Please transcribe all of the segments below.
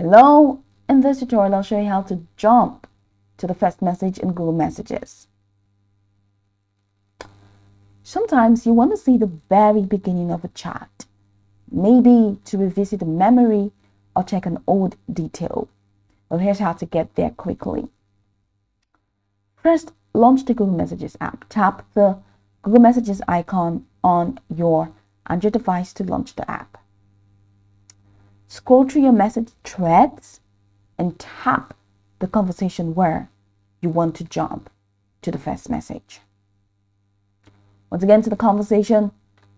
Hello, in this tutorial I'll show you how to jump to the first message in Google Messages. Sometimes you want to see the very beginning of a chat, maybe to revisit a memory or check an old detail. Well, here's how to get there quickly. First, launch the Google Messages app. Tap the Google Messages icon on your Android device to launch the app. Scroll through your message threads and tap the conversation where you want to jump to the first message. Once again, to the conversation,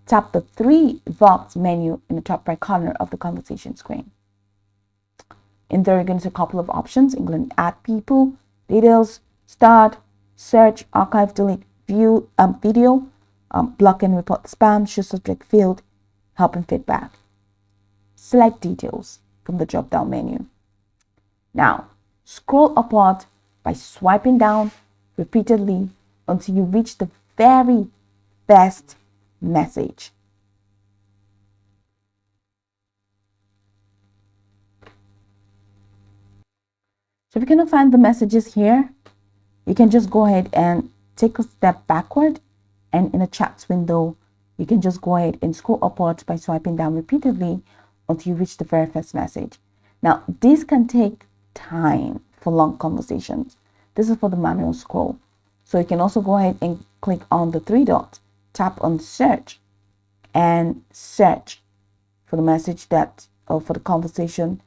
tap the three-box menu in the top right corner of the conversation screen. In there, you're going to see a couple of options, including add people, details, start, search, archive, delete, view video, block and report spam, show subject field, help and feedback. Select details from the drop-down menu. Now, scroll upward by swiping down repeatedly until you reach the very best message. So if you cannot find the messages here, you can just go ahead and take a step backward, and in a chat window, you can just go ahead and scroll upwards by swiping down repeatedly until you reach the very first message. Now, this can take time for long conversations. This is for the manual scroll. So you can also go ahead and click on the three dots, tap on search, and search for the message or for the conversation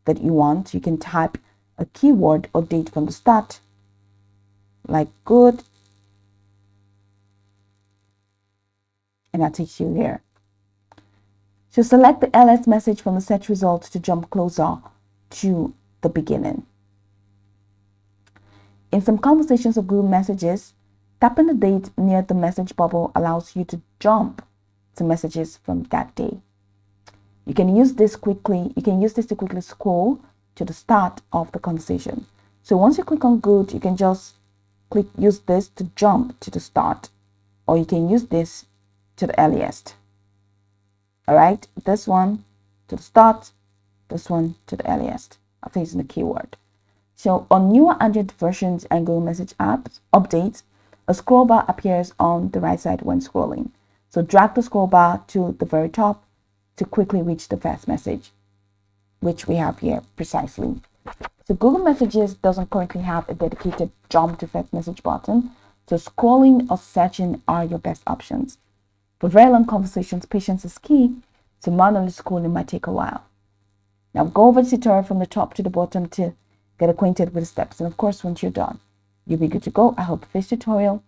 that you want. You can type a keyword or date from the start, like good, and that takes you here. So select the LS message from the search results to jump closer to the beginning. In some conversations of Google Messages, tapping the date near the message bubble allows you to jump to messages from that day. You can use this to quickly scroll to the start of the conversation. So once you click on good, you can just use this to jump to the start, or you can use this to the earliest. All right, this one to the start, this one to the earliest after using the keyword. So on newer Android versions and Google Message apps updates, a scroll bar appears on the right side when scrolling. So drag the scroll bar to the very top to quickly reach the first message, which we have here precisely. So Google Messages doesn't currently have a dedicated jump to first message button, so scrolling or searching are your best options. For very long conversations, patience is key, so manually scrolling might take a while. Now go over the tutorial from the top to the bottom to get acquainted with the steps. And of course, once you're done, you'll be good to go. I hope this tutorial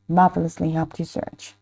marvelously helped you search.